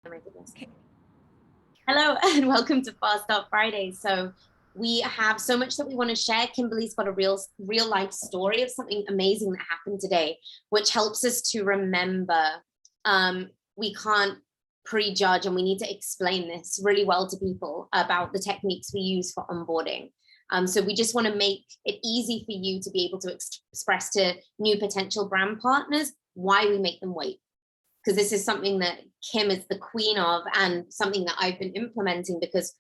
my goodness. Okay. Hello and welcome to Fast Start Friday. So we have so much that we want to share. Kimberly's got a real life story of something amazing that happened today, which helps us to remember we can't prejudge and we need to explain this really well to people about the techniques we use for onboarding. So we just want to make it easy for you to be able to express to new potential brand partners why we make them wait, because this is something that Kim is the queen of and something that I've been implementing because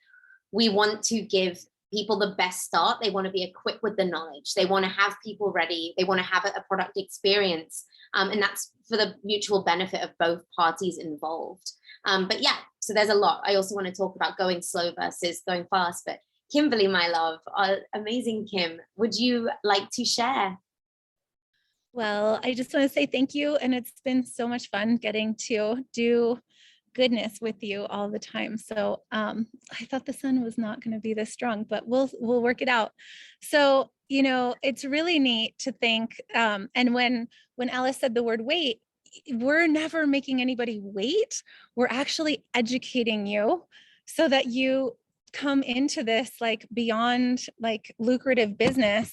we want to give people the best start. They want to be equipped with the knowledge. They want to have people ready. They want to have a product experience. And that's for the mutual benefit of both parties involved. But yeah, so there's a lot. I also want to talk about going slow versus going fast. But Kimberly, my love, amazing Kim, would you like to share? Well, I just want to say thank you. And it's been so much fun getting to do goodness with you all the time. So I thought the sun was not going to be this strong, but we'll work it out. So, it's really neat to think. And when Alice said the word wait, we're never making anybody wait. We're actually educating you so that you come into this like beyond like lucrative business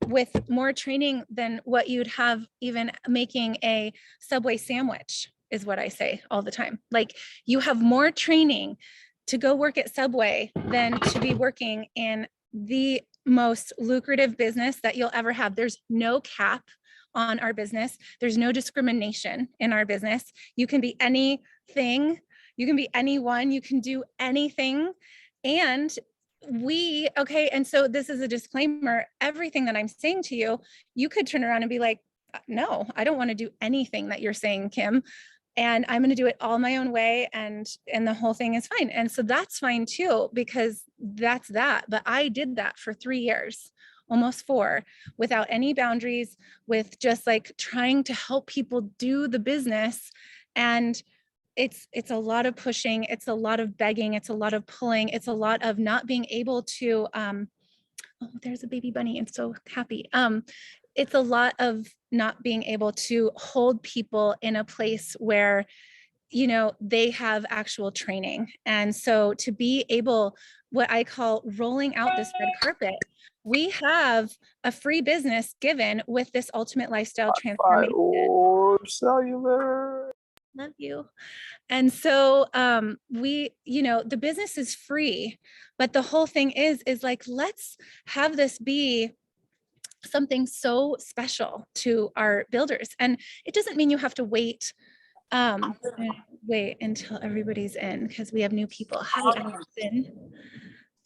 with more training than what you'd have even making a Subway sandwich, is what I say all the time. Like, you have more training to go work at Subway than to be working in the most lucrative business that you'll ever have. There's no cap on our business. There's no discrimination in our business. You can be anything. You can be anyone. You can do anything. And and so this is a disclaimer. Everything that I'm saying to you, you could turn around and be like, no, I don't want to do anything that you're saying, Kim. And I'm going to do it all my own way. And the whole thing is fine. And so that's fine too, because that's that. But I did that for 3 years, almost 4, without any boundaries, with just like trying to help people do the business. And it's a lot of pushing, it's a lot of begging, it's a lot of pulling, it's a lot of not being able to oh, there's a baby bunny, and so happy. It's a lot of not being able to hold people in a place where they have actual training. And so to be able, what I call rolling out this red carpet, we have a free business given with this ultimate lifestyle By transformation. Orb Cellular. Love you. And so the business is free, but the whole thing is like, let's have this be something so special to our builders. And it doesn't mean you have to wait until everybody's in, because we have new people. Hi,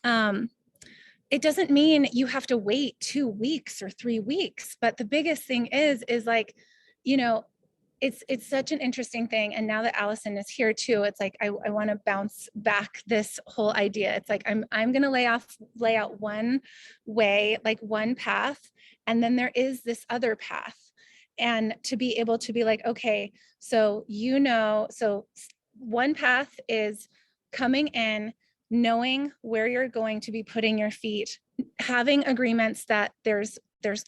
Allison. It doesn't mean you have to wait 2 weeks or 3 weeks, but the biggest thing is like, it's such an interesting thing. And now that Allison is here too, it's like I want to bounce back this whole idea. It's like I'm going to lay out one way, like one path, and then there is this other path. And to be able to be like, okay, so so one path is coming in, knowing where you're going to be putting your feet, having agreements that there's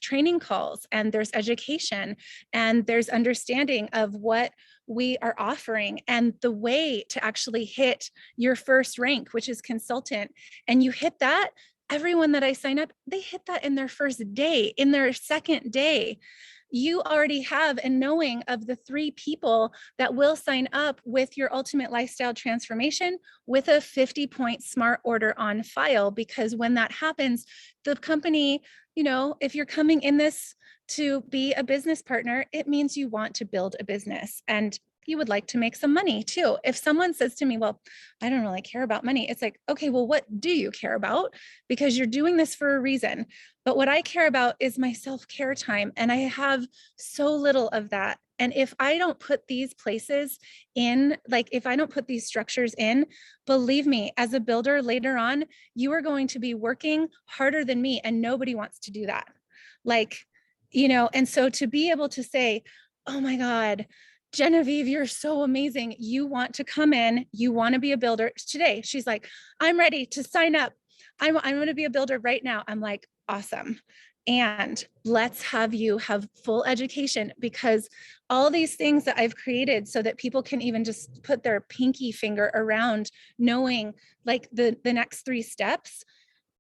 training calls and there's education and there's understanding of what we are offering and the way to actually hit your first rank, which is consultant. And you hit that. Everyone that I sign up, they hit that in their first day, in their second day. You already have a knowing of the 3 people that will sign up with your ultimate lifestyle transformation with a 50-point smart order on file. Because when that happens, the company, if you're coming in this to be a business partner, it means you want to build a business and you would like to make some money too. If someone says to me, well, I don't really care about money, it's like, okay, well, what do you care about? Because you're doing this for a reason. But what I care about is my self-care time. And I have so little of that. And if I don't put these places in, like if I don't put these structures in, believe me, as a builder later on, you are going to be working harder than me. And nobody wants to do that. And so to be able to say, oh my God, Genevieve, you're so amazing. You want to come in, you want to be a builder. Today, she's like, I'm ready to sign up. I'm going to be a builder right now. I'm like, awesome. and let's have you have full education, because all these things that I've created so that people can even just put their pinky finger around knowing like the next 3 steps.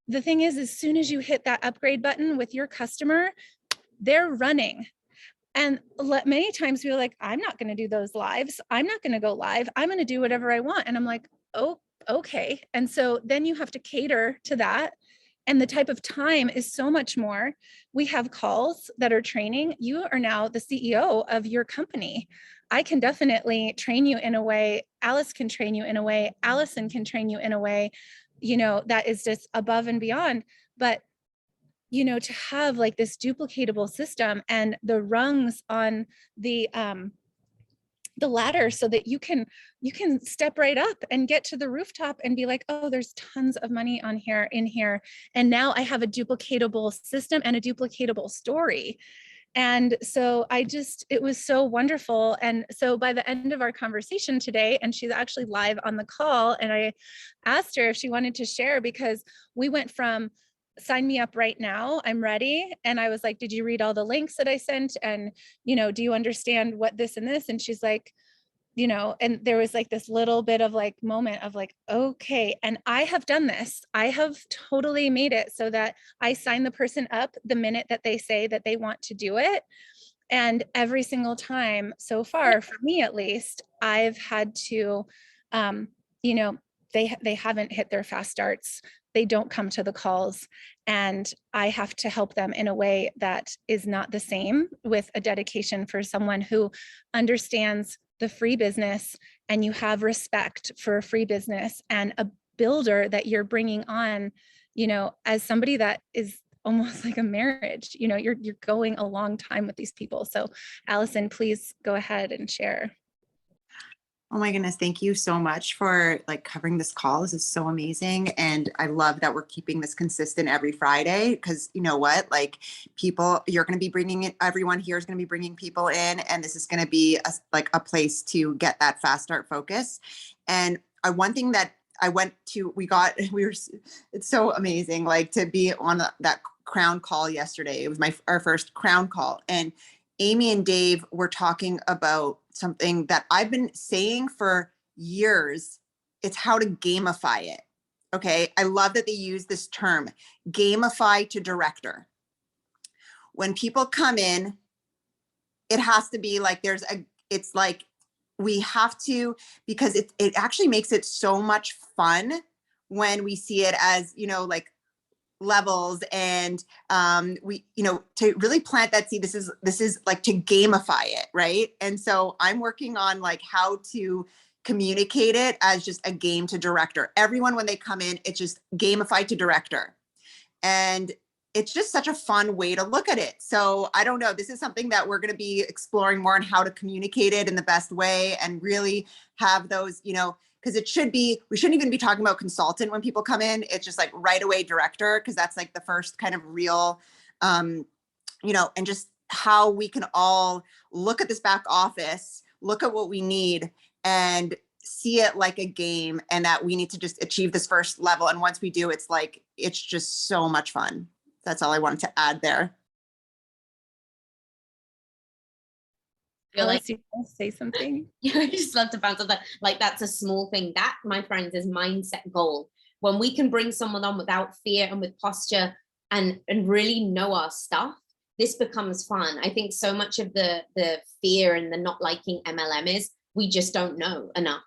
The thing is, as soon as you hit that upgrade button with your customer, they're running. And many times we're like, I'm not going to do those lives. I'm not going to go live. I'm going to do whatever I want. And I'm like, oh, okay. And so then you have to cater to that. And the type of time is so much more. We have calls that are training. You are now the CEO of your company. I can definitely train you in a way. Alice can train you in a way. Allison can train you in a way, that is just above and beyond. But to have like this duplicatable system and the rungs on the ladder so that you can step right up and get to the rooftop and be like, oh, there's tons of money in here. And now I have a duplicatable system and a duplicatable story. And so it was so wonderful. And so by the end of our conversation today, and she's actually live on the call, and I asked her if she wanted to share, because we went from sign me up right now, I'm ready. And I was like, did you read all the links that I sent? And, do you understand what this and this? And she's like, and there was like this little bit of like moment of like, okay. And I have done this. I have totally made it so that I sign the person up the minute that they say that they want to do it. And every single time so far, for me at least, I've had to, they haven't hit their fast starts. They don't come to the calls, and I have to help them in a way that is not the same with a dedication for someone who understands the free business, and you have respect for a free business and a builder that you're bringing on, as somebody that is almost like a marriage. You're going a long time with these people. So Allison, please go ahead and share. Oh my goodness. Thank you so much for like covering this call. This is so amazing. And I love that we're keeping this consistent every Friday, because you know what, like you're going to be bringing it, everyone here is going to be bringing people in, and this is going to be a place to get that fast start focus. And one thing that I went to, it's so amazing, like to be on that Crown call yesterday. It was our first Crown call, and Amy and Dave were talking about something that I've been saying for years. It's how to gamify it. Okay. I love that they use this term, gamify to director. When people come in, it has to be like, it's like, we have to, because it actually makes it so much fun when we see it as, like levels, and we to really plant that seed. This is like to gamify it, right? And so I'm working on like how to communicate it as just a game to director. Everyone, when they come in, it's just gamify to director, and it's just such a fun way to look at it. So I don't know, this is something that we're going to be exploring more on how to communicate it in the best way, and really have those, because we shouldn't even be talking about consultant when people come in. It's just like right away director, because that's like the first kind of real, and just how we can all look at this back office, look at what we need, and see it like a game, and that we need to just achieve this first level. And once we do, it's just so much fun. That's all I wanted to add there. Alice, you want to say something? Yeah, I just love to bounce off that. Like, that's a small thing. That, my friends, is mindset gold. When we can bring someone on without fear and with posture and really know our stuff, this becomes fun. I think so much of the fear and the not liking MLM is we just don't know enough.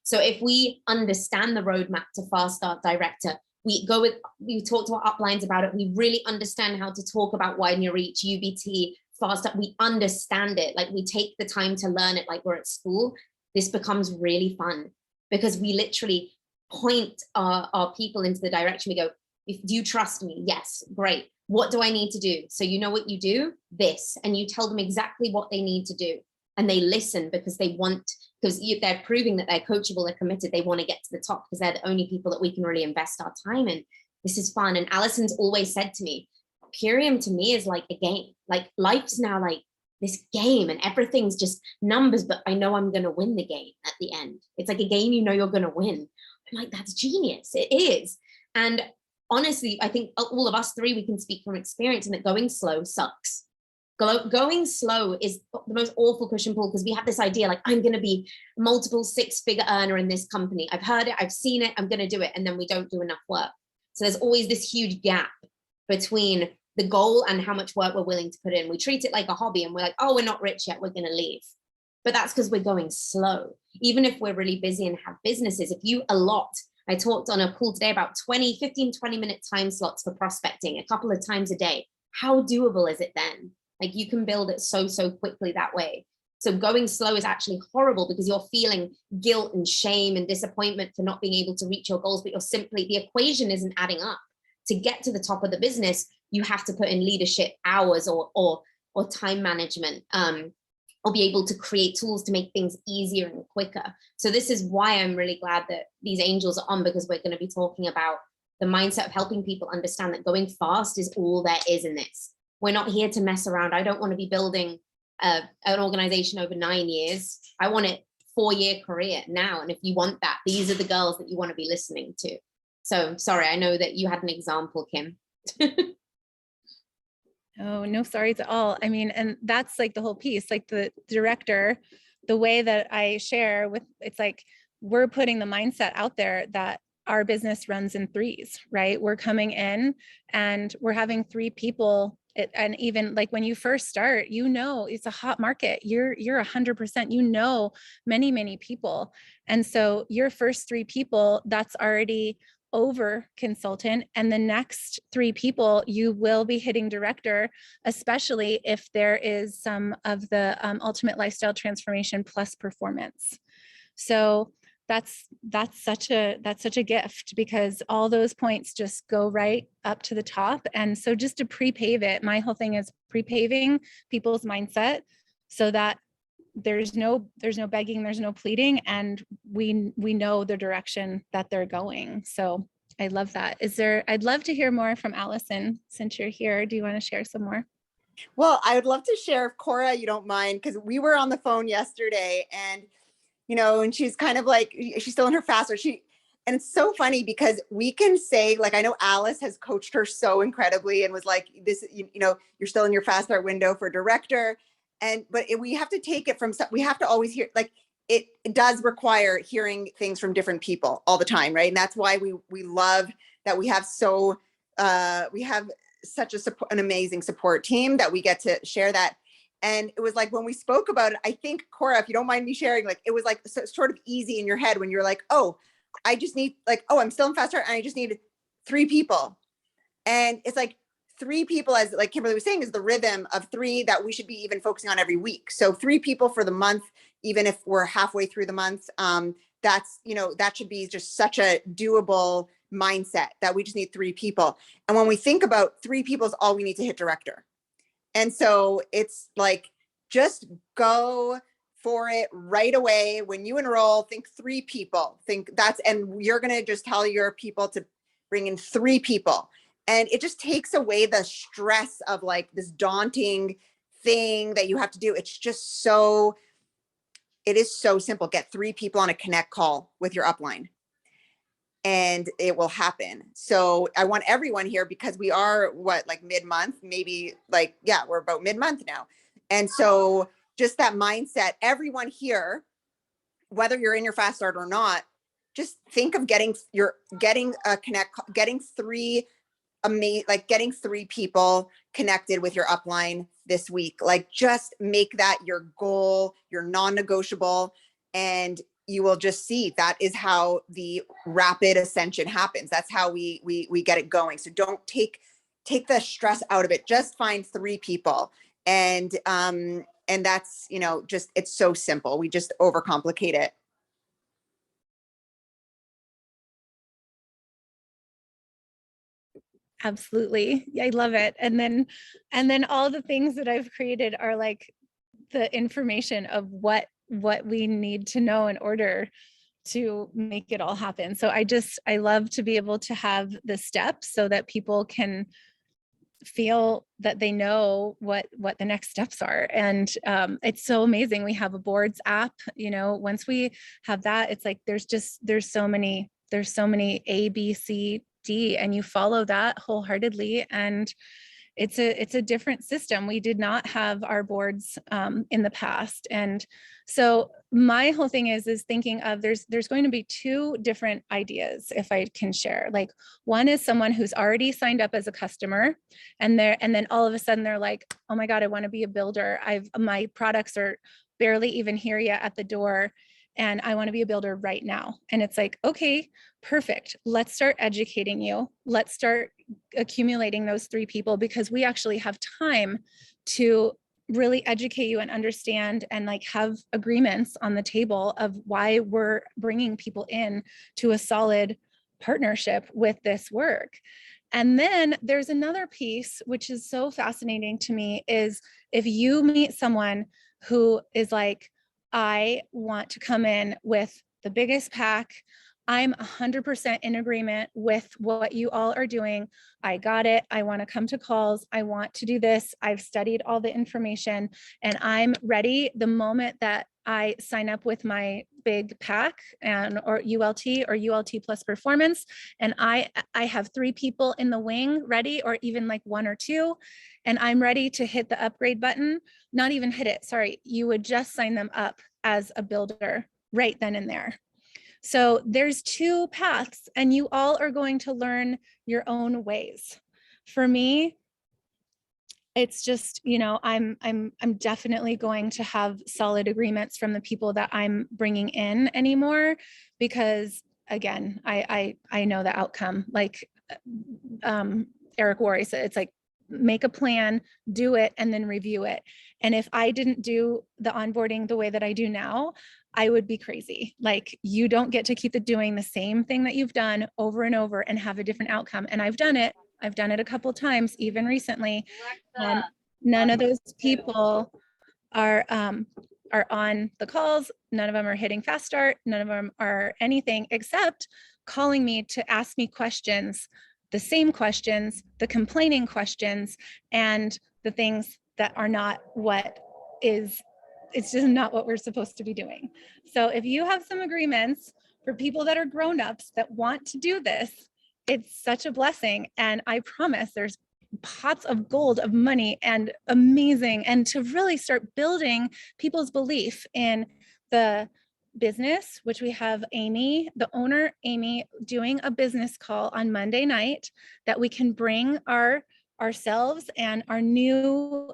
So if we understand the roadmap to Fast Start Director, we talk to our uplines about it. We really understand how to talk about widen your reach, UBT, Fast Start. We understand it. Like, we take the time to learn it like we're at school. This becomes really fun because we literally point our people into the direction. We go, do you trust me? Yes, great. What do I need to do? So you know what you do? This. And you tell them exactly what they need to do. And they listen because they're proving that they're coachable, they're committed, they want to get to the top, because they're the only people that we can really invest our time in. This is fun. And Allison's always said to me, Purium to me is like a game. Like, life's now like this game, and everything's just numbers, but I know I'm going to win the game at the end. It's like a game, you're going to win. I'm like, that's genius. It is. And honestly, I think all of us three, we can speak from experience, and that going slow sucks. Going slow is the most awful push and pull, because we have this idea like, I'm going to be multiple six-figure earner in this company. I've heard it, I've seen it, I'm going to do it. And then we don't do enough work. So there's always this huge gap between the goal and how much work we're willing to put in. We treat it like a hobby, and we're like, oh, we're not rich yet, we're going to leave. But that's because we're going slow. Even if we're really busy and have businesses, if you allot, I talked on a call today about 15, 20-minute time slots for prospecting a couple of times a day. How doable is it then? Like, you can build it so quickly that way. So going slow is actually horrible, because you're feeling guilt and shame and disappointment for not being able to reach your goals, but you're simply, the equation isn't adding up. To get to the top of the business, you have to put in leadership hours or time management, or be able to create tools to make things easier and quicker. So this is why I'm really glad that these angels are on, because we're going to be talking about the mindset of helping people understand that going fast is all there is in this. We're not here to mess around. I don't want to be building an organization over 9 years. I want a 4-year career now. And if you want that, these are the girls that you want to be listening to. So sorry, I know that you had an example, Kim. Oh, no sorries at all. I mean, and that's like the whole piece, like the director, the way that I share with, it's like, we're putting the mindset out there that our business runs in threes, right? We're coming in and we're having 3 people. And even like when you first start, you know, it's a hot market. You're 100%, you know, many people. And so your first 3 people, that's already over consultant, and the next 3 people you will be hitting director, especially if there is some of the ultimate lifestyle transformation plus performance. So that's such a gift, because all those points just go right up to the top. And so just to pre-pave it, my whole thing is pre-paving people's mindset so that there's no begging, there's no pleading, and we know the direction that they're going. So I love that. I'd love to hear more from Allison since you're here. Do you want to share some more? Well, I would love to share, if Cora, you don't mind, because we were on the phone yesterday, and and she's kind of like, she's still in her faster. And it's so funny because we can say, like, I know Alice has coached her so incredibly and was like, this, you're still in your fast start window for director. But we have to take it from, we have to always hear, like, it does require hearing things from different people all the time. Right. And that's why we love that we have such an amazing support team that we get to share that. And it was like, when we spoke about it, I think, Cora, if you don't mind me sharing, like, it was like sort of easy in your head when you're like, oh, I just need, like, oh, I'm still in fast start and I just need 3 people. And it's like 3 people, as like Kimberly was saying, is the rhythm of 3 that we should be even focusing on every week. So 3 people for the month, even if we're halfway through the month, that's, that should be just such a doable mindset that we just need 3 people. And when we think about 3 people is all we need to hit director. And so it's like, just go for it right away. When you enroll, think 3 people, and you're going to just tell your people to bring in 3 people. And it just takes away the stress of like this daunting thing that you have to do. It's just it is so simple. Get 3 people on a connect call with your upline, and it will happen. So I want everyone here, because we are like mid-month, maybe like, yeah, we're about mid-month now. And so just that mindset, everyone here, whether you're in your fast start or not, just think of getting 3 people connected with your upline this week. Like, just make that your goal, your non-negotiable, and you will just see that is how the rapid ascension happens. That's how we get it going. So don't take the stress out of it. Just find 3 people. And that's, just, it's so simple. We just overcomplicate it. Absolutely. I love it. And then all the things that I've created are like the information of what we need to know in order to make it all happen. So I love to be able to have the steps so that people can feel that they know what the next steps are. And it's so amazing. We have a boards app, once we have that, it's like, there's so many A, B, C D, and you follow that wholeheartedly. And it's a different system. We did not have our boards in the past. And so my whole thing is thinking of there's going to be two different ideas, if I can share. Like, one is someone who's already signed up as a customer, and then all of a sudden they're like, oh my God, I want to be a builder. My products are barely even here yet at the door, and I want to be a builder right now. And it's like, okay, perfect. Let's start educating you. Let's start accumulating those 3 people, because we actually have time to really educate you and understand and like have agreements on the table of why we're bringing people in to a solid partnership with this work. And then there's another piece, which is so fascinating to me, is if you meet someone who is like, I want to come in with the biggest pack. I'm 100% in agreement with what you all are doing. I got it. I want to come to calls. I want to do this. I've studied all the information, and I'm ready the moment that I sign up with my big pack or ULT plus performance. And I have 3 people in the wing ready, or even like 1 or 2, and I'm ready to hit the upgrade button. Not even hit it. Sorry. You would just sign them up as a builder right then and there. So there's 2 paths, and you all are going to learn your own ways. For me, it's just, I'm definitely going to have solid agreements from the people that I'm bringing in anymore, because again, I know the outcome. Like Eric Worre said, it's like, make a plan, do it, and then review it. And if I didn't do the onboarding the way that I do now, I would be crazy. Like, you don't get to keep doing the same thing that you've done over and over and have a different outcome. And I've done it a couple of times, even recently. None of those people are on the calls. None of them are hitting fast start. None of them are anything except calling me to ask me questions, the same questions, the complaining questions, and the things that are not it's just not what we're supposed to be doing. So if you have some agreements for people that are grown-ups that want to do this, it's such a blessing. And I promise there's pots of gold of money and amazing, and to really start building people's belief in the business, which we have Amy, the owner, Amy, doing a business call on Monday night that we can bring ourselves and our new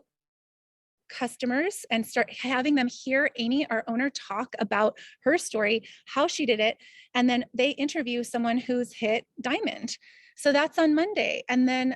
customers and start having them hear Amy, our owner, talk about her story, how she did it. And then they interview someone who's hit diamond. So that's on Monday. And then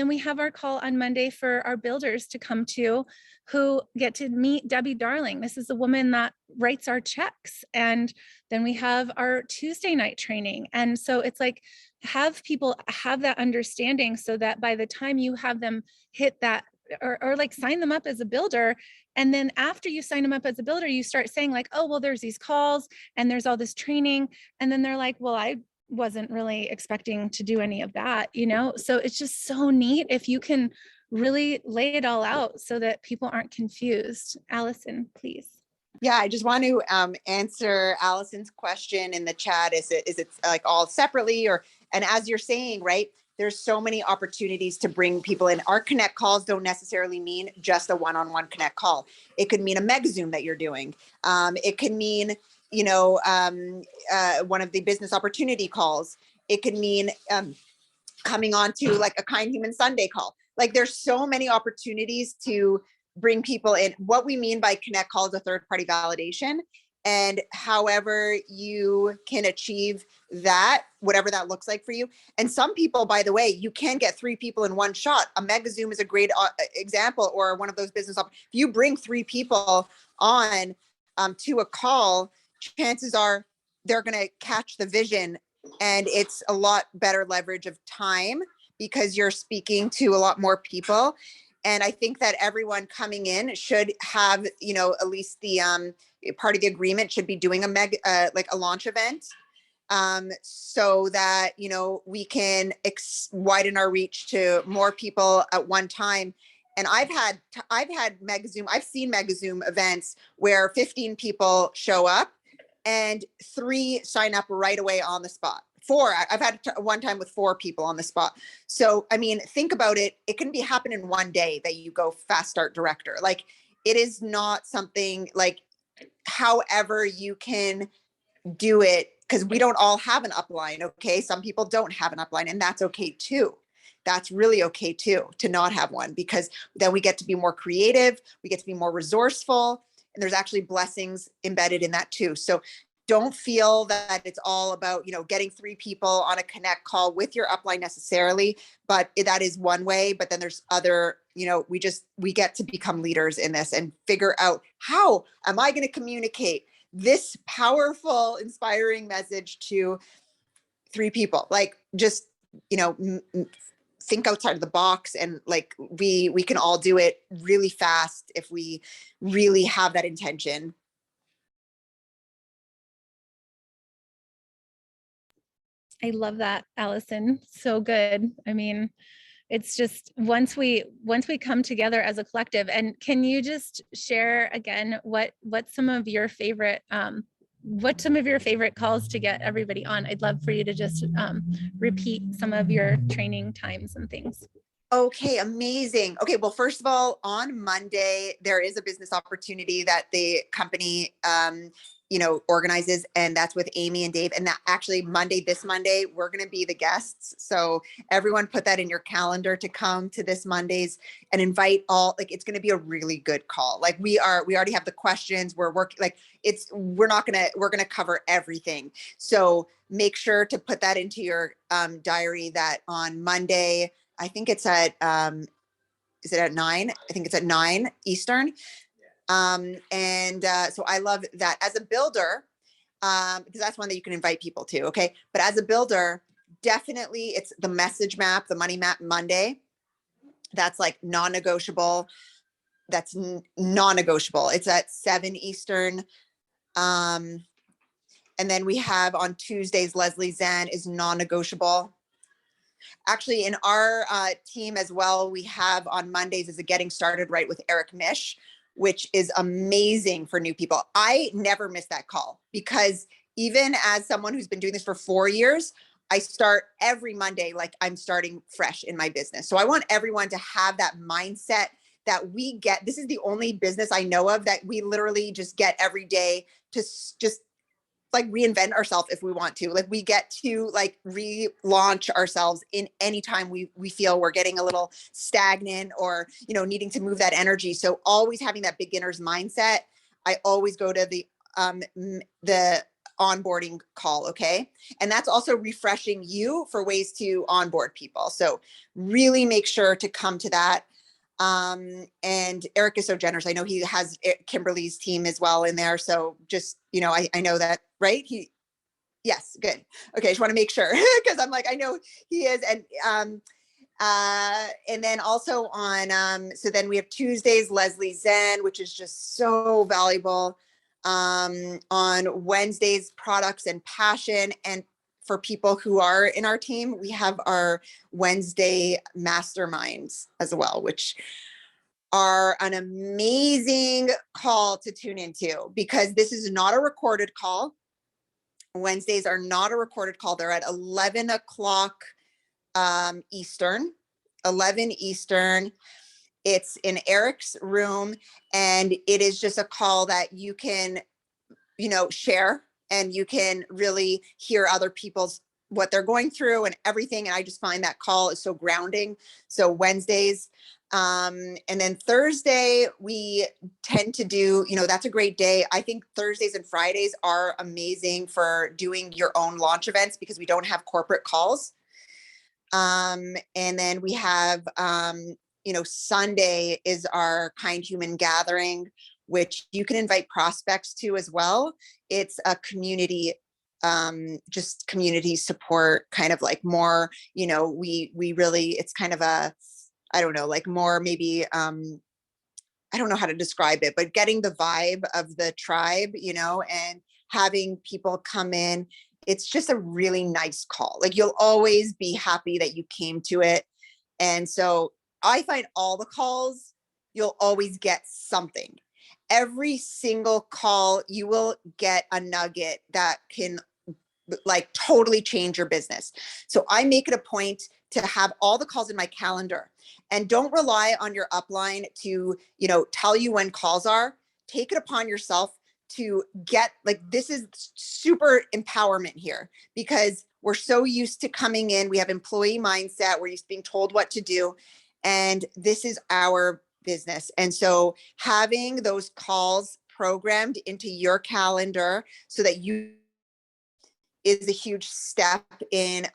we have our call on Monday for our builders to come to, who get to meet Debbie Darling. This is the woman that writes our checks. And then we have our Tuesday night training. And so it's like, have people have that understanding, so that by the time you have them hit that, or like sign them up as a builder, and then after you sign them up as a builder, you start saying like, oh, well, there's these calls and there's all this training. And then they're like, well, I wasn't really expecting to do any of that, So it's just so neat if you can really lay it all out so that people aren't confused. Allison, please. Yeah, I just want to answer Allison's question in the chat. Is it like all separately, and as you're saying, right? There's so many opportunities to bring people in. Our Connect calls don't necessarily mean just a one-on-one Connect call. It could mean a mega Zoom that you're doing. It could mean, one of the business opportunity calls. It could mean coming on to like a Kind Human Sunday call. Like, there's so many opportunities to bring people in. What we mean by Connect call is a third-party validation. And however you can achieve that, whatever that looks like for you. And some people, by the way, you can get 3 people in one shot. A mega Zoom is a great example, or one of those business. If you bring 3 people on to a call, chances are they're going to catch the vision, and it's a lot better leverage of time because you're speaking to a lot more people. And I think that everyone coming in should have, at least the part of the agreement should be doing a launch event, so that, we can widen our reach to more people at one time. And I've had mega Zoom. I've seen mega Zoom events where 15 people show up and 3 sign up right away on the spot. four. I've had one time with 4 people on the spot. So, I mean, think about it. It can be happen in one day that you go fast start director. Like, it is not something like, however you can do it, because we don't all have an upline. Okay. Some people don't have an upline, and that's okay too. That's really okay too, to not have one, because then we get to be more creative. We get to be more resourceful, and there's actually blessings embedded in that too. So don't feel that it's all about, getting 3 people on a connect call with your upline necessarily, but that is one way. But then there's other, we get to become leaders in this and figure out, how am I going to communicate this powerful, inspiring message to 3 people? Like, just, think outside of the box, and like, we can all do it really fast if we really have that intention. I love that, Allison. So good. I mean, it's just once we come together as a collective. And can you just share again what some of your favorite calls to get everybody on? I'd love for you to just repeat some of your training times and things. Okay, amazing. Okay, well, first of all, on Monday, there is a business opportunity that the company, organizes, and that's with Amy and Dave. And that actually this Monday, we're going to be the guests. So everyone put that in your calendar to come to this Monday's, and invite all, like, it's going to be a really good call. Like, we already have the questions. We're working, like, we're going to cover everything. So make sure to put that into your diary, that on Monday, I think it's at, is it at 9? I think it's at 9 Eastern. So I love that as a builder, because that's one that you can invite people to. Okay. But as a builder, definitely it's the message map, the money map Monday. That's like non-negotiable. That's non-negotiable. It's at 7 Eastern. And then we have on Tuesdays, Leslie Zen is non-negotiable. Actually, in our team as well, we have on Mondays is a Getting Started Right with Eric Mish, which is amazing for new people. I never miss that call, because even as someone who's been doing this for 4 years, I start every Monday like I'm starting fresh in my business. So I want everyone to have that mindset that we get. This is the only business I know of that we literally just get every day to just like reinvent ourselves if we want to. Like, we get to like relaunch ourselves in any time we feel we're getting a little stagnant or, needing to move that energy. So always having that beginner's mindset. I always go to the onboarding call. Okay. And that's also refreshing you for ways to onboard people. So really make sure to come to that. And Eric is so generous. I know he has Kimberly's team as well in there. So just, I know that, right? Yes, good. Okay. Just want to make sure, because I'm like, I know he is. And then also on, so then we have Tuesdays, Leslie Zen, which is just so valuable. On Wednesdays, products and passion. And for people who are in our team, we have our Wednesday masterminds as well, which are an amazing call to tune into, because this is not a recorded call. Wednesdays are not a recorded call. They're at 11 o'clock Eastern, 11 Eastern. It's in Eric's room, and it is just a call that you can, share, and you can really hear other people's, what they're going through and everything. And I just find that call is so grounding. So Wednesdays, and then Thursday, we tend to do, that's a great day. I think Thursdays and Fridays are amazing for doing your own launch events, because we don't have corporate calls. And then we have, Sunday is our Kind Human Gathering, which you can invite prospects to as well. It's a community, just community support, kind of like more, we really, it's kind of a, I don't know, like more maybe, I don't know how to describe it, but getting the vibe of the tribe, and having people come in. It's just a really nice call. Like, you'll always be happy that you came to it. And so I find all the calls, you'll always get something. Every single call, you will get a nugget that can like totally change your business. So I make it a point to have all the calls in my calendar, and don't rely on your upline to, you know, tell you when calls are. Take it upon yourself to get, like, this is super empowerment here, because we're so used to coming in. We have employee mindset. We're used to being told what to do. And this is our business. And so having those calls programmed into your calendar so that you is a huge step in,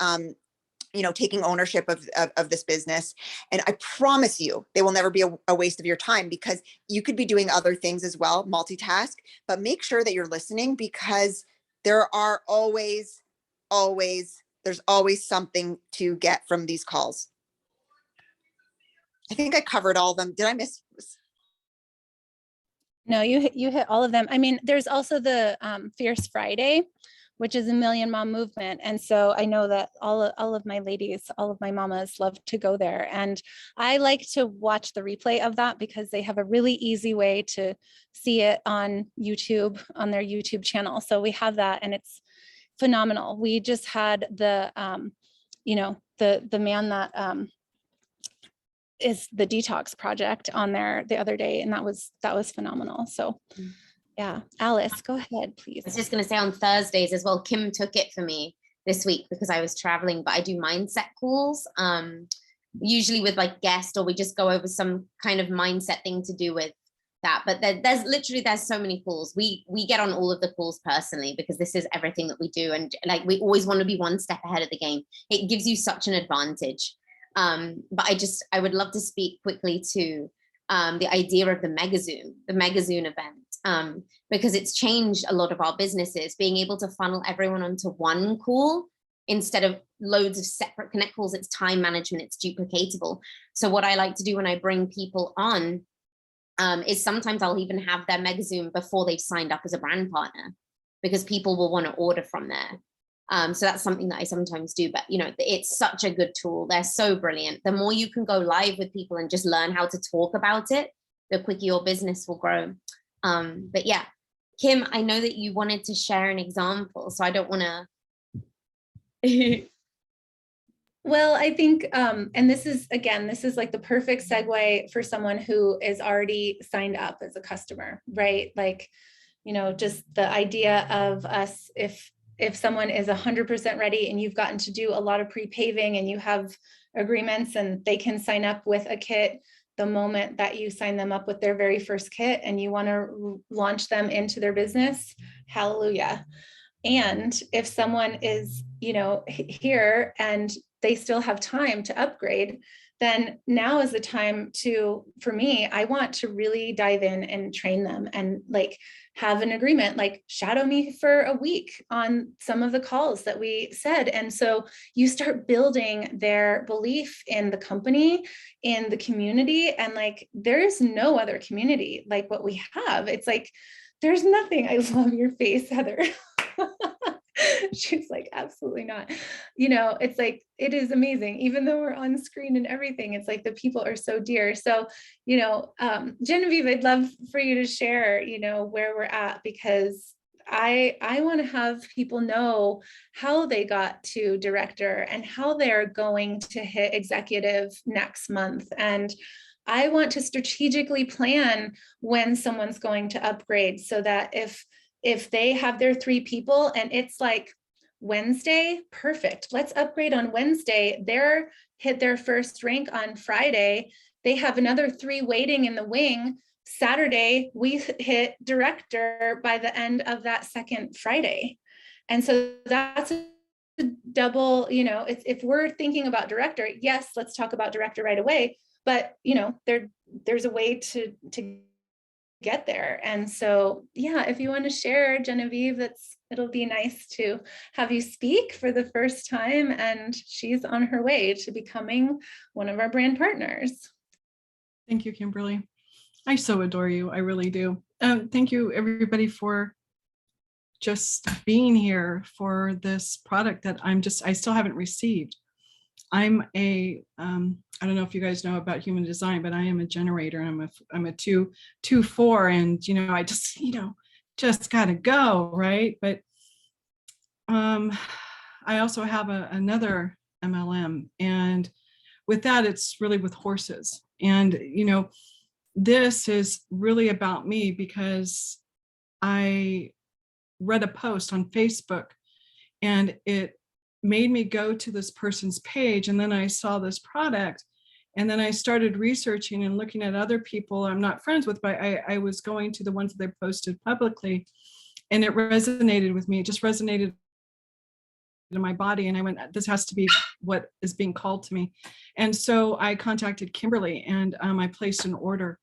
you know, taking ownership of this business. And I promise you, they will never be a waste of your time, because you could be doing other things as well, multitask, but make sure that you're listening, because there are there's always something to get from these calls. I think I covered all of them. Did I miss? No, you hit all of them. I mean, there's also the Fierce Friday, which is a Million Mom movement. And so I know that all of my ladies, all of my mamas love to go there. And I like to watch the replay of that, because they have a really easy way to see it on YouTube, on their YouTube channel. So we have that, and it's phenomenal. We just had the, you know, the man that is the Detox Project on there the other day, and that was phenomenal. So yeah, Alice, go ahead, please. I was just going to say, on Thursdays as well, Kim took it for me this week because I was traveling, but I do mindset calls, usually with like guests, or we just go over some kind of mindset thing to do with that. But there's so many calls. We get on all of the calls personally, because this is everything that we do. And like, we always want to be one step ahead of the game. It gives you such an advantage. But I would love to speak quickly to the idea of the MegaZoom event, because it's changed a lot of our businesses, being able to funnel everyone onto one call instead of loads of separate connect calls. It's time management, it's duplicatable. So what I like to do when I bring people on is sometimes I'll even have their MegaZoom before they've signed up as a brand partner, because people will want to order from there. So that's something that I sometimes do, but you know, it's such a good tool. They're so brilliant. The more you can go live with people and just learn how to talk about it, the quicker your business will grow. But yeah, Kim, I know that you wanted to share an example, so I don't want to. Well, I think, and this is like the perfect segue for someone who is already signed up as a customer, right? Like, you know, just the idea of us, if someone is 100% ready and you've gotten to do a lot of pre-paving and you have agreements and they can sign up with a kit the moment that you sign them up with their very first kit and you want to launch them into their business, hallelujah. And if someone is, you know, here and they still have time to upgrade, then now is the time for me, I want to really dive in and train them and like have an agreement, like shadow me for a week on some of the calls that we said. And so you start building their belief in the company, in the community. And like, there's no other community like what we have. It's like, there's nothing. I love your face, Heather. She's like, absolutely not. You know, it's like, it is amazing. Even though we're on screen and everything, it's like the people are so dear. So, you know, Genevieve, I'd love for you to share, you know, where we're at, because I want to have people know how they got to director and how they're going to hit executive next month. And I want to strategically plan when someone's going to upgrade, so that if they have their 3 people and it's like Wednesday, perfect. Let's upgrade on Wednesday. They're hit their first rank on Friday. They have another 3 waiting in the wing. Saturday, we hit director by the end of that second Friday. And so that's a double, you know, if we're thinking about director, yes, let's talk about director right away. But, you know, there's a way to get there. And so, yeah, if you want to share, Genevieve, it'll be nice to have you speak for the first time. And she's on her way to becoming one of our brand partners. Thank you, Kimberly. I so adore you. I really do. Thank you, everybody, for just being here for this product that I still haven't received. I'm I don't know if you guys know about human design, but I am a generator. I'm a 2-4, and you know, I just, you know, just gotta go, right? But I also have another MLM, and with that, it's really with horses. And, you know, this is really about me because I read a post on Facebook and it made me go to this person's page. And then I saw this product. And then I started researching and looking at other people I'm not friends with, but I was going to the ones that they posted publicly. And it resonated with me. It just resonated in my body. And I went, this has to be what is being called to me. And so I contacted Kimberly and I placed an order.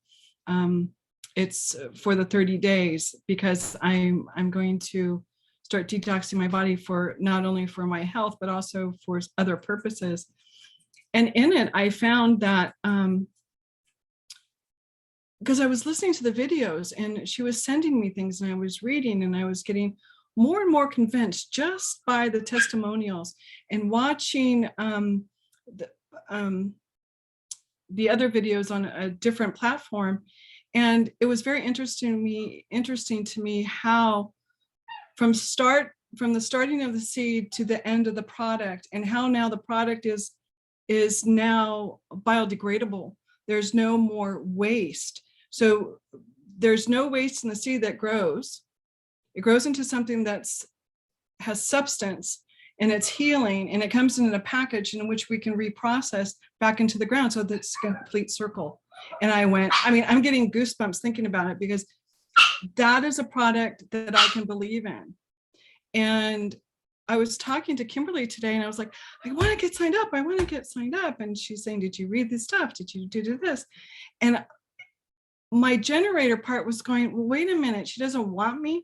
It's for the 30 days because I'm going to start detoxing my body for not only for my health, but also for other purposes. And in it, I found that because I was listening to the videos and she was sending me things and I was reading and I was getting more and more convinced just by the testimonials and watching the other videos on a different platform. And it was very interesting to me how from the starting of the seed to the end of the product, and how now the product is now biodegradable. There's no more waste. So there's no waste in the seed that grows. It grows into something has substance and it's healing, and it comes in a package in which we can reprocess back into the ground. So that's a complete circle. And I'm getting goosebumps thinking about it because that is a product that I can believe in. And I was talking to Kimberly today and I was like, I want to get signed up. I want to get signed up. And she's saying, did you read this stuff? Did you do this? And my generator part was going, well, wait a minute, she doesn't want me.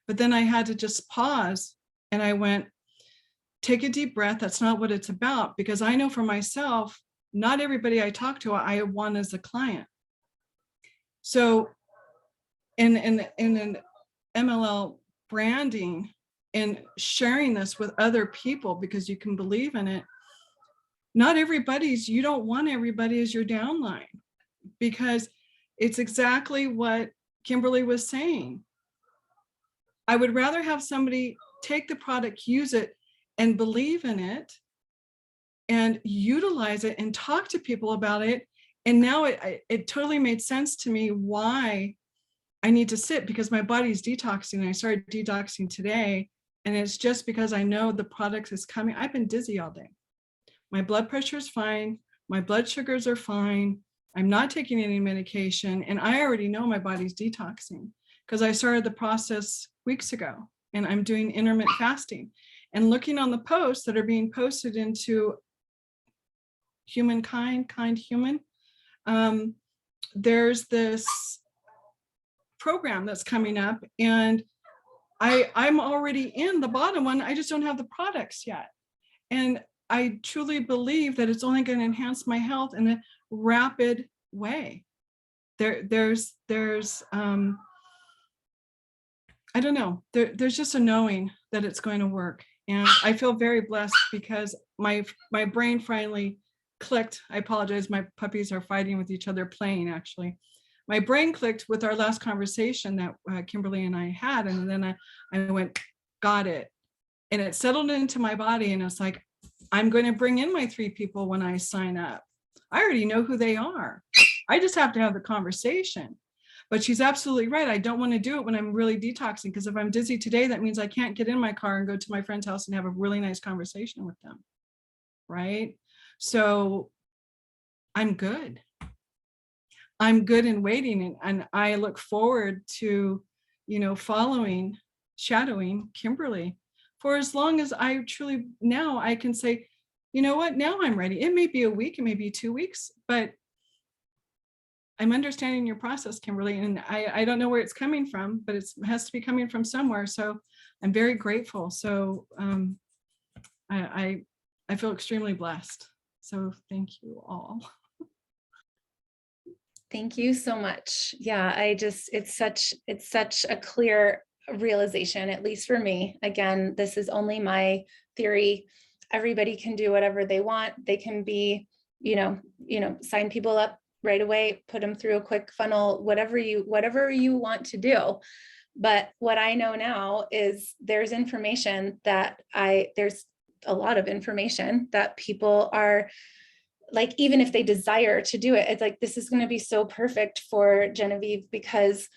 But then I had to just pause and I went, take a deep breath. That's not what it's about, because I know for myself, not everybody I talk to, I want as a client. So in an MLL branding and sharing this with other people because you can believe in it, you don't want everybody as your downline, because it's exactly what Kimberly was saying. I would rather have somebody take the product, use it, and believe in it, and utilize it and talk to people about it. And now it totally made sense to me why I need to sit, because my body's detoxing. I started detoxing today, and it's just because I know the product is coming. I've been dizzy all day. My blood pressure is fine. My blood sugars are fine. I'm not taking any medication, and I already know my body's detoxing because I started the process weeks ago, and I'm doing intermittent fasting. And looking on the posts that are being posted into Humankind, Kind Human, there's this program that's coming up, and I'm already in the bottom one. I just don't have the products yet. And I truly believe that it's only going to enhance my health in a rapid way. There's I don't know, there's just a knowing that it's going to work. And I feel very blessed because my brain finally clicked. I apologize, my puppies are fighting with each other, playing actually. My brain clicked with our last conversation that Kimberly and I had, and then I went, got it. And it settled into my body, and it's like, I'm going to bring in my 3 people when I sign up. I already know who they are. I just have to have the conversation. But she's absolutely right. I don't want to do it when I'm really detoxing, because if I'm dizzy today, that means I can't get in my car and go to my friend's house and have a really nice conversation with them. Right? So I'm good. I'm good in waiting, and I look forward to, shadowing Kimberly for as long as I truly, now I can say, you know what, now I'm ready. It may be a week, it may be 2 weeks, but I'm understanding your process, Kimberly, and I don't know where it's coming from, but it has to be coming from somewhere. So I'm very grateful. So I feel extremely blessed. So thank you all. Thank you so much. Yeah, it's such a clear realization, at least for me. Again, this is only my theory. Everybody can do whatever they want. They can be, sign people up right away, put them through a quick funnel, whatever you want to do. But what I know now is there's information that there's a lot of information that people are like, even if they desire to do it, it's like, this is going to be so perfect for Genevieve, because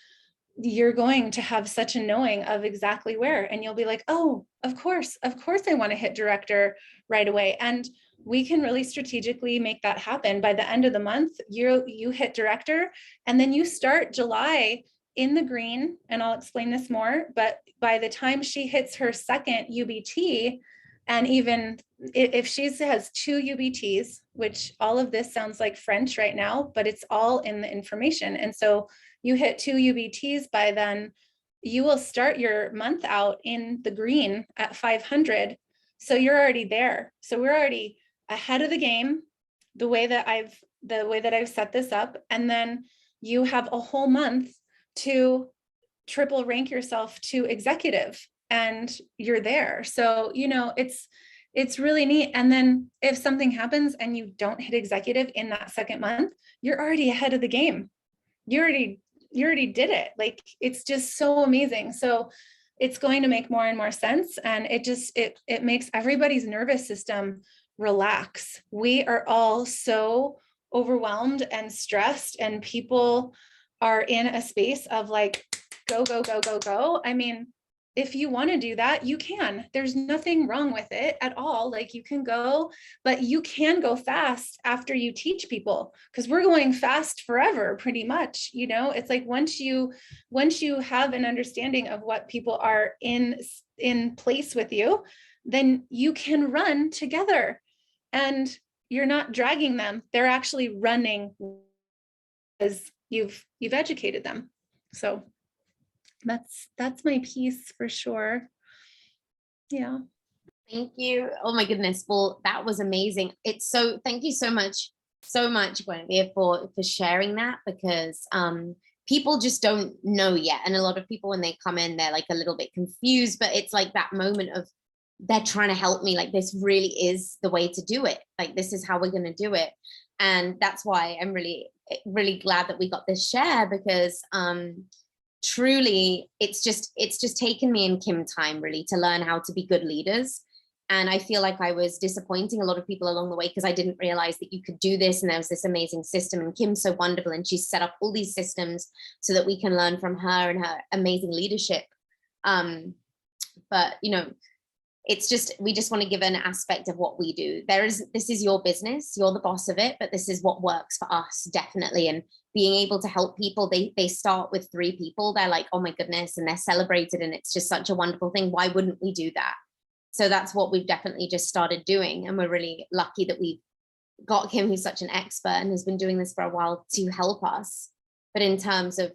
you're going to have such a knowing of exactly where, and you'll be like, oh, of course I want to hit director right away. And we can really strategically make that happen. By the end of the month, you hit director, and then you start July in the green. And I'll explain this more, but by the time she hits her second UBT, and even if she has 2 UBTs, which all of this sounds like French right now, but it's all in the information. And so you hit 2 UBTs by then, you will start your month out in the green at 500. So you're already there. So we're already ahead of the game, the way that I've set this up. And then you have a whole month to triple rank yourself to executive, and you're there. So, it's really neat. And then if something happens and you don't hit executive in that second month, you're already ahead of the game. You already did it. Like, it's just so amazing. So it's going to make more and more sense. And it makes everybody's nervous system relax. We are all so overwhelmed and stressed, and people are in a space of like, go, go, go, go, go. I mean, if you want to do that, you can. There's nothing wrong with it at all. Like, you can go, but you can go fast after you teach people, because we're going fast forever, pretty much. It's like once you have an understanding of what people are in place with you, then you can run together, and you're not dragging them. They're actually running because you've educated them. So that's my piece for sure. Yeah. Thank you. Oh my goodness. Well, that was amazing. Thank you so much, Guinevere, for sharing that, because people just don't know yet. And a lot of people, when they come in, they're like a little bit confused, but it's like that moment of, they're trying to help me. Like, this really is the way to do it. Like, this is how we're going to do it. And that's why I'm really, really glad that we got this share, because truly it's just taken me and Kim time really to learn how to be good leaders. And I feel like I was disappointing a lot of people along the way, because I didn't realize that you could do this, and there was this amazing system, and Kim's so wonderful, and she's set up all these systems so that we can learn from her and her amazing leadership. But we just want to give an aspect of what we do. This is your business, you're the boss of it, but this is what works for us, definitely. And being able to help people, they start with 3 people, they're like, oh my goodness, and they're celebrated, and it's just such a wonderful thing. Why wouldn't we do that? So that's what we've definitely just started doing, and we're really lucky that we've got Kim, who's such an expert and has been doing this for a while, to help us. But in terms of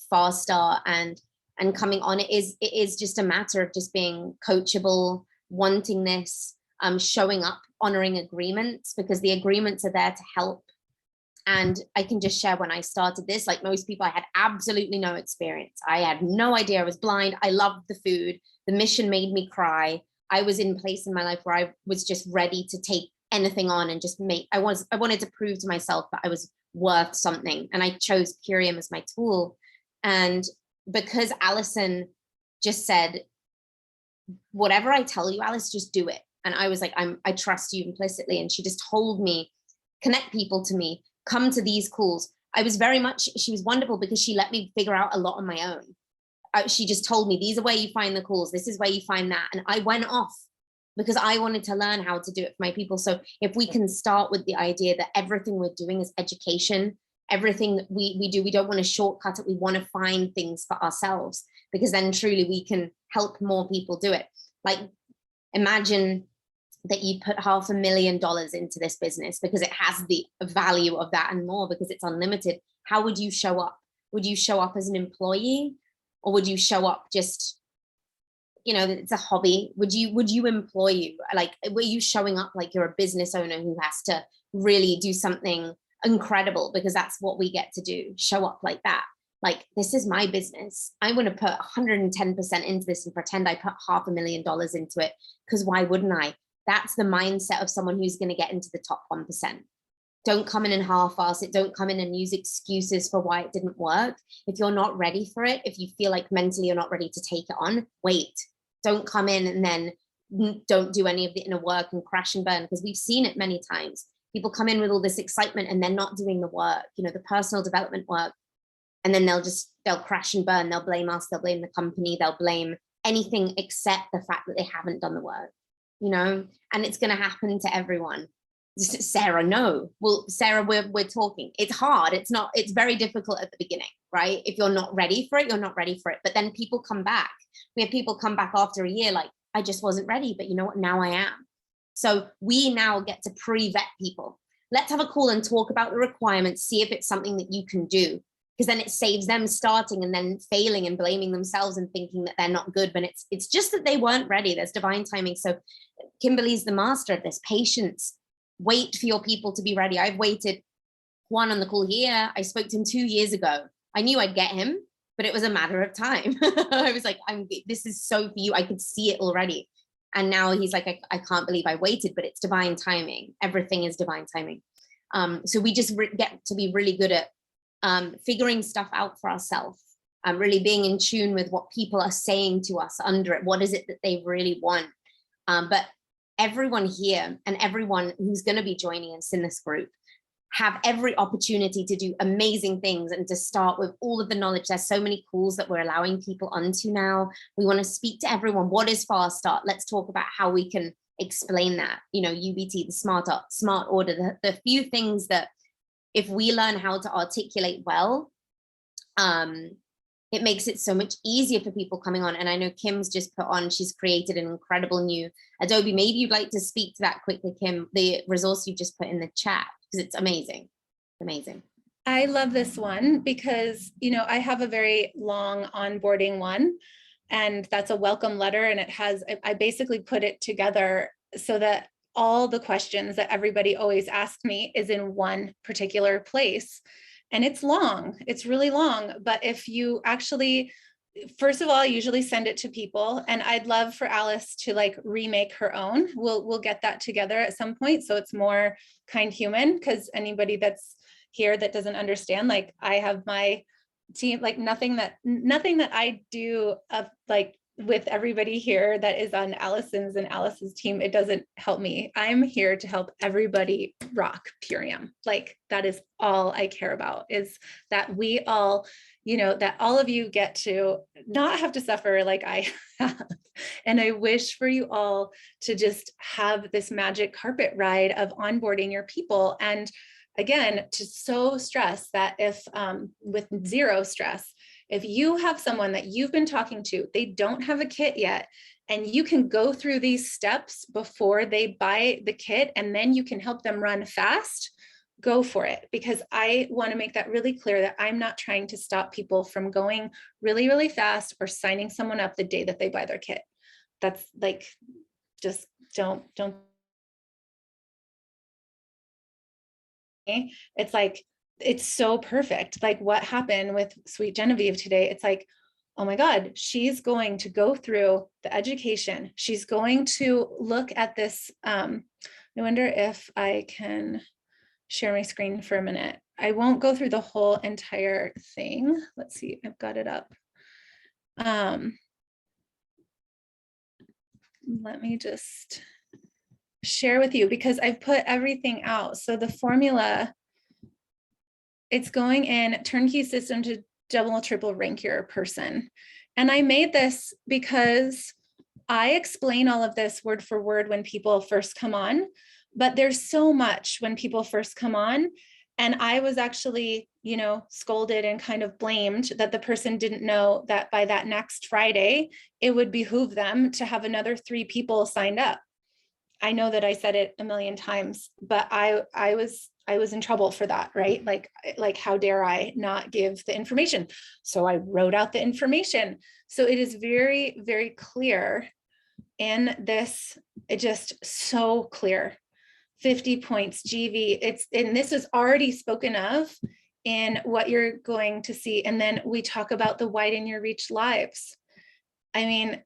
Fast Start and coming on, it is just a matter of just being coachable, wanting this, showing up, honoring agreements, because the agreements are there to help. And I can just share, when I started this, like most people, I had absolutely no experience. I had no idea. I was blind. I loved the food. The mission made me cry. I was in a place in my life where I was just ready to take anything on and just I wanted to prove to myself that I was worth something. And I chose Purium as my tool. And because Allison just said, whatever I tell you, Alice, just do it. And I was like, I trust you implicitly. And she just told me, connect people to me, come to these calls. She was wonderful, because she let me figure out a lot on my own. She just told me, these are where you find the calls. This is where you find that. And I went off because I wanted to learn how to do it for my people. So if we can start with the idea that everything we're doing is education, everything that we do, we don't want to shortcut it. We want to find things for ourselves, because then truly we can help more people do it. Like, imagine that you put $500,000 into this business, because it has the value of that and more, because it's unlimited. How would you show up? Would you show up as an employee, or would you show up just, it's a hobby? Would you employ you? Like, were you showing up like you're a business owner who has to really do something incredible? Because that's what we get to do, show up like that. Like, this is my business. I want to put 110% into this and pretend I put $500,000 into it, because why wouldn't I? That's the mindset of someone who's going to get into the top 1%. Don't come in and half-ass it. Don't come in and use excuses for why it didn't work. If you're not ready for it, if you feel like mentally you're not ready to take it on, wait. Don't come in and then don't do any of the inner work and crash and burn, because we've seen it many times. People come in with all this excitement and they're not doing the work, the personal development work, and then they'll crash and burn. They'll blame us, they'll blame the company, they'll blame anything except the fact that they haven't done the work, and it's going to happen to everyone. Sarah, no. Well, Sarah, we're talking. It's hard. It's very difficult at the beginning, right? If you're not ready for it, you're not ready for it. But then people come back. We have people come back after a year like, I just wasn't ready, but you know what? Now I am. So we now get to pre-vet people. Let's have a call and talk about the requirements, see if it's something that you can do, because then it saves them starting and then failing and blaming themselves and thinking that they're not good, but it's just that they weren't ready. There's divine timing. So Kimberly's the master of this. Patience. Wait for your people to be ready. I've waited. Juan on the call here, I spoke to him 2 years ago. I knew I'd get him, but it was a matter of time. I was like, this is so for you. I could see it already. And now he's like, I can't believe I waited, but it's divine timing. Everything is divine timing. So we just get to be really good at figuring stuff out for ourselves, really being in tune with what people are saying to us under it. What is it that they really want? But everyone here and everyone who's going to be joining us in this group have every opportunity to do amazing things and to start with all of the knowledge. There's so many calls that we're allowing people onto now. We want to speak to everyone. What is Fast Start? Let's talk about how we can explain that. UBT, the smart order, the few things that if we learn how to articulate well, it makes it so much easier for people coming on. And I know Kim's just put on, she's created an incredible new Adobe. Maybe you'd like to speak to that quickly, Kim, the resource you just put in the chat, because it's amazing. Amazing. I love this one because, I have a very long onboarding one, and that's a welcome letter. And I basically put it together so that all the questions that everybody always asks me is in one particular place. And it's long, it's really long. But if you actually, first of all, I usually send it to people, and I'd love for Alice to remake her own. We'll get that together at some point. So it's more kind human, because anybody that's here that doesn't understand, I have my team, nothing that I do with everybody here that is on Allison's and Alice's team, it doesn't help me. I'm here to help everybody rock Purium. That is all I care about, is that we all, that all of you get to not have to suffer like I have. And I wish for you all to just have this magic carpet ride of onboarding your people. And again, to so stress that if with zero stress, if you have someone that you've been talking to, they don't have a kit yet, and you can go through these steps before they buy the kit, and then you can help them run fast, go for it. Because I want to make that really clear that I'm not trying to stop people from going really, really fast or signing someone up the day that they buy their kit. That's just don't. It's it's so perfect. What happened with Sweet Genevieve today, it's oh my God, she's going to go through the education. She's going to look at this. I wonder if I can share my screen for a minute. I won't go through the whole entire thing. Let's see, I've got it up. Let me just share with you, because I've put everything out. So the formula, it's going in turnkey system to double or triple rank your person. And I made this because I explain all of this word for word when people first come on, but there's so much when people first come on. And I was actually, scolded and kind of blamed that the person didn't know that by that next Friday, it would behoove them to have another 3 people signed up. I know that I said it a million times, but I was in trouble for that, right? How dare I not give the information? So I wrote out the information. So it is very, very clear in this, it just so clear. 50 points, GV, and this is already spoken of in what you're going to see. And then we talk about the widen your reach lives. I mean,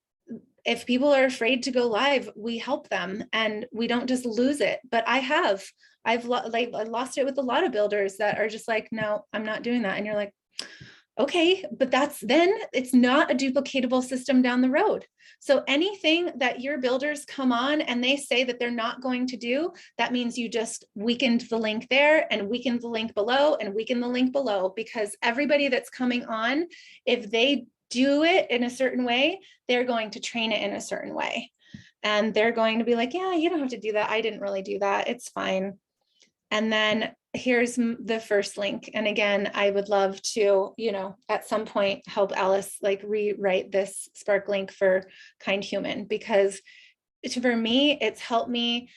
if people are afraid to go live, we help them and we don't just lose it. But I've lost it with a lot of builders that are just like, no, I'm not doing that. And you're like, okay, but then it's not a duplicatable system down the road. So anything that your builders come on and they say that they're not going to do, that means you just weakened the link there and weakened the link below and weakened the link below, because everybody that's coming on, if they do it in a certain way, they're going to train it in a certain way. And they're going to be like, yeah, you don't have to do that. I didn't really do that. It's fine. And then here's the first link. And again, I would love to, at some point help Alice like rewrite this Spark link for Kind Human, because for me, it's helped me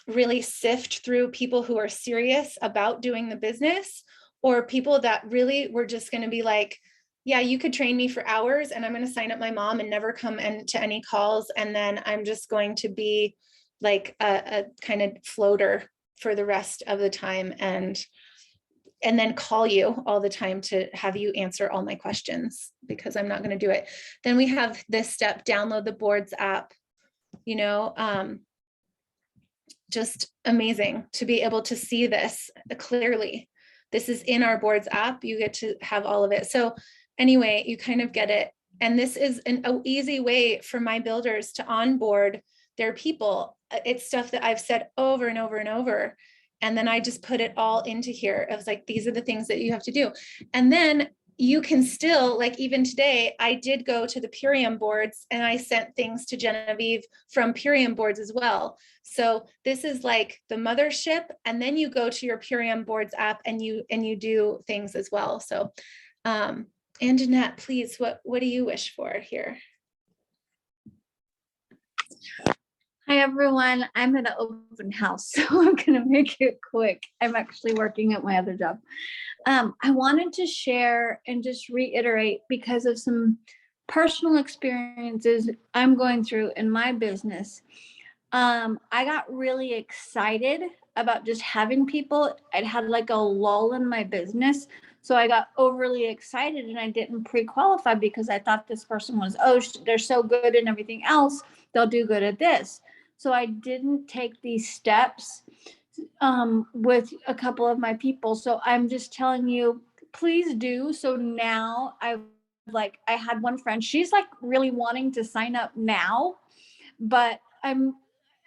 really sift through people who are serious about doing the business, or people that really were just going to be like, yeah, you could train me for hours and I'm going to sign up my mom and never come to any calls. And then I'm just going to be like a kind of floater for the rest of the time, and then call you all the time to have you answer all my questions, because I'm not going to do it. Then we have this step, download the Boards app, just amazing to be able to see this clearly. This is in our Boards app. You get to have all of it. So anyway, you kind of get it. And this is an easy way for my builders to onboard their people. It's stuff that I've said over and over and over. And then I just put it all into here. I was like, these are the things that you have to do. And then you can still, like even today, I did go to the Purium boards and I sent things to Genevieve from Purium boards as well. So this is like the mothership. And then you go to your Purium boards app and you do things as well. So, and Jeanette, please, what do you wish for here? Hi, everyone. I'm at an open house, so I'm going to make it quick. I'm actually working at my other job. I wanted to share and just reiterate, because of some personal experiences I'm going through in my business. I got really excited about just having people. I'd had like a lull in my business. So I got overly excited and I didn't pre-qualify because I thought this person was, they're so good and everything else, they'll do good at this. So I didn't take these steps with a couple of my people. So I'm just telling you, please do. So now I had one friend, she's like really wanting to sign up now, but I'm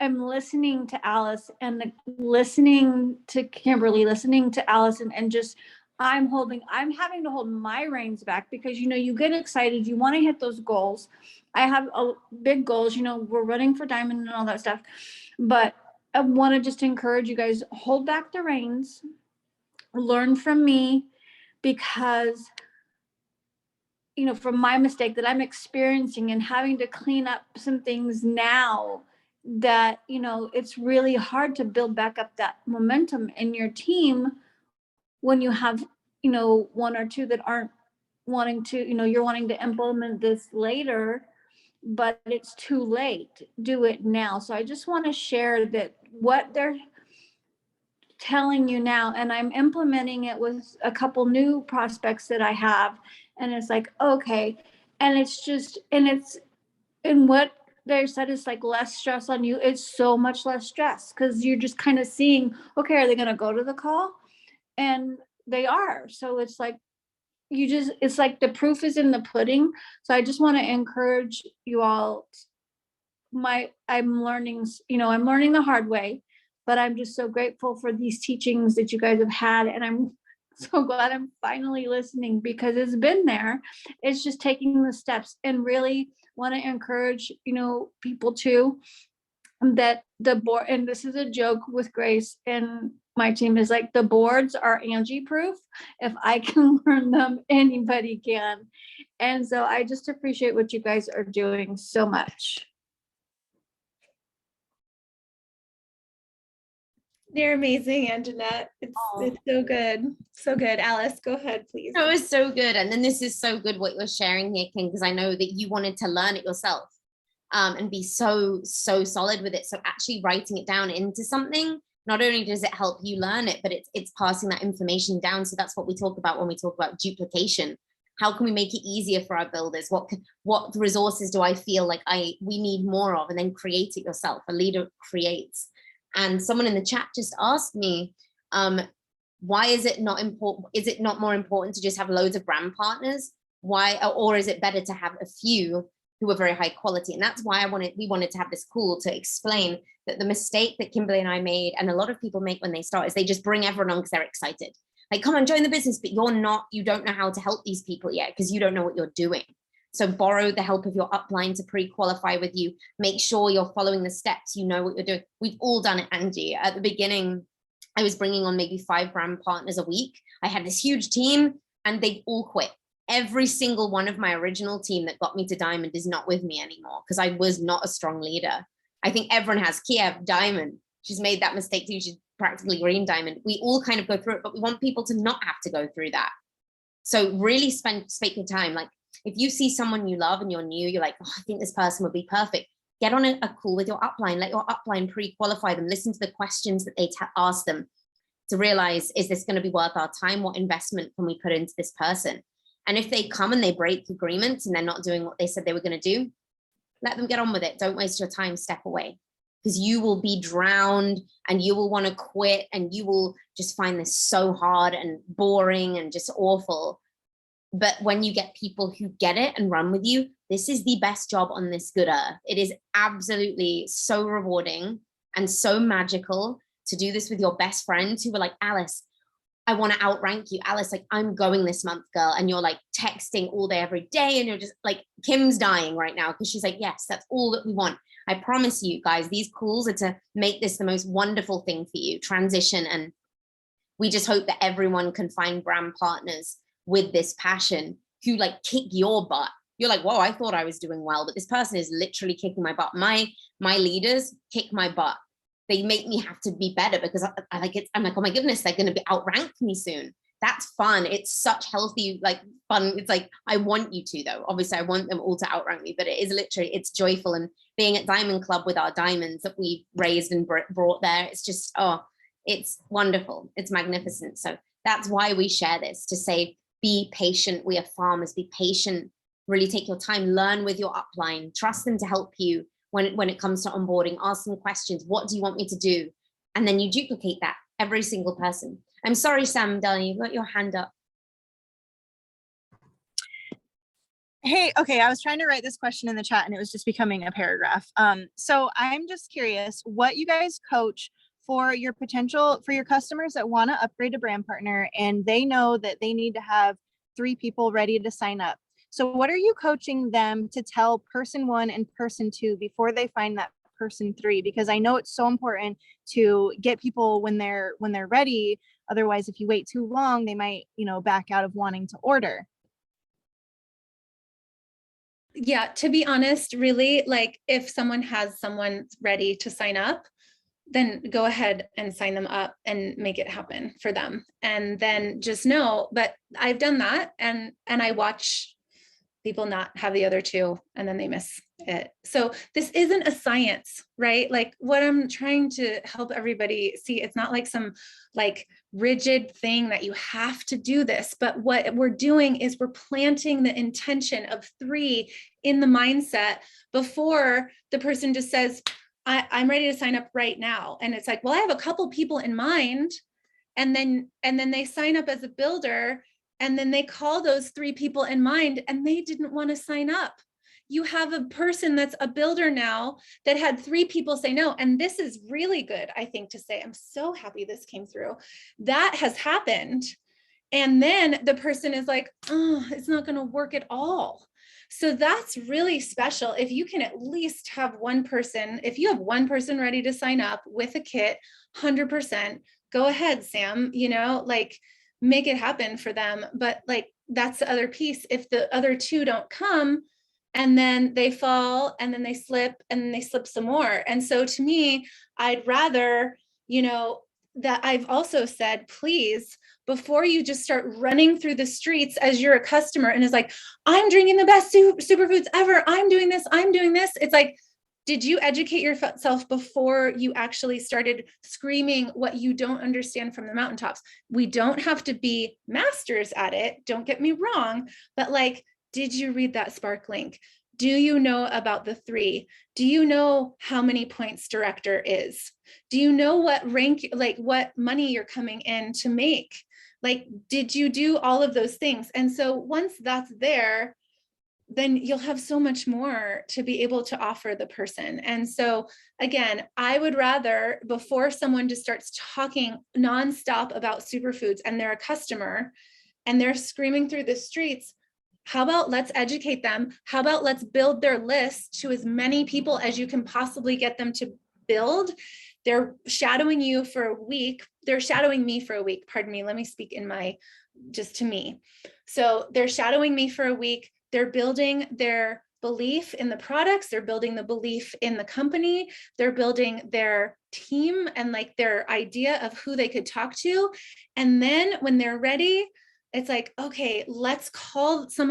listening to Alice and listening to Kimberly, listening to Allison, and just I'm having to hold my reins back because, you get excited, you want to hit those goals. I have big goals, we're running for Diamond and all that stuff, but I want to just encourage you guys, hold back the reins, learn from me, because, from my mistake that I'm experiencing and having to clean up some things now, that, it's really hard to build back up that momentum in your team when you have, one or two that aren't wanting to, you're wanting to implement this later, but it's too late. Do it now. So I just want to share that what they're telling you now, and I'm implementing it with a couple new prospects that I have, and it's like, okay. And it's just, and what they said is like less stress on you. It's so much less stress because you're just kind of seeing, okay, are they going to go to the call? And they are. So it's like, it's like the proof is in the pudding. So I just want to encourage you all. I'm learning the hard way, but I'm just so grateful for these teachings that you guys have had. And I'm so glad I'm finally listening, because it's been there. It's just taking the steps, and really want to encourage, people too, that the board, and this is a joke with Grace and my team, is like, the boards are Angie proof. If I can learn them, anybody can. And so I just appreciate what you guys are doing so much. You're amazing, Anjanette. It's so good. So good. Alice, go ahead, please. It was so good. And then this is so good what you're sharing here, Kim, because I know that you wanted to learn it yourself and be so solid with it. So actually writing it down into something, not only does it help you learn it, but it's passing that information down. So that's what we talk about when we talk about duplication. How can we make it easier for our builders? What resources do I feel like we need more of? And then create it yourself. A leader creates. And someone in the chat just asked me, why is it not important? Is it not more important to just have loads of brand partners? Why, or is it better to have a few who are very high quality? And that's why we wanted to have this call to explain that the mistake that Kimberly and I made, and a lot of people make when they start, is they just bring everyone on because they're excited. Like, come on, join the business, but you don't know how to help these people yet because you don't know what you're doing. So borrow the help of your upline to pre-qualify with you. Make sure you're following the steps, you know what you're doing. We've all done it, Angie. At the beginning, I was bringing on maybe 5 brand partners a week. I had this huge team and they all quit. Every single one of my original team that got me to Diamond is not with me anymore because I was not a strong leader. I think everyone has. Kiev, Diamond. She's made that mistake too. She's practically green Diamond. We all kind of go through it, but we want people to not have to go through that. So really spend your time. Like, if you see someone you love and you're new, you're like, oh, I think this person would be perfect. Get on a call with your upline. Let your upline pre-qualify them. Listen to the questions that they ask them to realize, is this going to be worth our time? What investment can we put into this person? And if they come and they break agreements and they're not doing what they said they were going to do, let them get on with it. Don't waste your time. Step away, because you will be drowned and you will want to quit and you will just find this so hard and boring and just awful. But when you get people who get it and run with you, this is the best job on this good earth. It is absolutely so rewarding and so magical to do this with your best friends who were like, Alice, I want to outrank you. Alice, like, I'm going this month, girl. And you're like texting all day, every day. And you're just like, Kim's dying right now because she's like, yes, that's all that we want. I promise you guys, these calls are to make this the most wonderful thing for you, transition. And we just hope that everyone can find brand partners with this passion who like kick your butt. You're like, whoa, I thought I was doing well, but this person is literally kicking my butt. My leaders kick my butt. They make me have to be better because I'm like, oh my goodness, they're going to be outrank me soon. That's fun. It's such healthy, like fun. It's like, I want you to though. Obviously I want them all to outrank me, but it is literally, it's joyful. And being at Diamond Club with our diamonds that we raised and brought there, it's just, oh, it's wonderful. It's magnificent. So that's why we share this, to say, be patient. We are farmers, be patient, really take your time, learn with your upline, trust them to help you when it comes to onboarding, ask them questions. What do you want me to do? And then you duplicate that, every single person. I'm sorry, Sam, darling, you've got your hand up. Hey, okay, I was trying to write this question in the chat and it was just becoming a paragraph. So I'm just curious what you guys coach for your customers that want to upgrade a brand partner and they know that they need to have 3 people ready to sign up. So what are you coaching them to tell person 1 and person 2 before they find that person 3? Because I know it's so important to get people when they're ready. Otherwise, if you wait too long, they might, back out of wanting to order. Yeah, to be honest, really, like if someone has someone ready to sign up, then go ahead and sign them up and make it happen for them. And then just know, but I've done that and I watch people not have the other 2 and then they miss it. So this isn't a science, right? Like what I'm trying to help everybody see, it's not like some like rigid thing that you have to do this, but what we're doing is we're planting the intention of 3 in the mindset before the person just says, I'm ready to sign up right now. And it's like, well, I have a couple people in mind. And then they sign up as a builder. And then they call those 3 people in mind and they didn't want to sign up. You have a person that's a builder now that had 3 people say no. And this is really good, I think, to say, I'm so happy this came through. That has happened. And then the person is like, oh, it's not going to work at all. So that's really special. If you can at least have one person, if you have one person ready to sign up with a kit, 100%, go ahead, Sam, like, make it happen for them. But like, that's the other piece. If the other 2 don't come and then they fall and then they slip and then they slip some more. And so to me, I'd rather, that I've also said, please, before you just start running through the streets as you're a customer and it's like, I'm drinking the best superfoods ever. I'm doing this. It's like, Did you educate yourself before you actually started screaming what you don't understand from the mountaintops? We don't have to be masters at it, don't get me wrong, but like, did you read that Spark link? Do you know about the 3? Do you know how many points director is? Do you know what rank, like what money you're coming in to make? Like, did you do all of those things? And so once that's there, then you'll have so much more to be able to offer the person. And so again, I would rather, before someone just starts talking nonstop about superfoods and they're a customer and they're screaming through the streets, how about let's educate them? How about let's build their list to as many people as you can possibly get them to build. They're shadowing you for a week. They're shadowing me for a week. Pardon me. Let me speak in my, just to me. So they're shadowing me for a week. They're building their belief in the products. They're building the belief in the company. They're building their team and like their idea of who they could talk to. And then when they're ready, it's like, okay, let's call some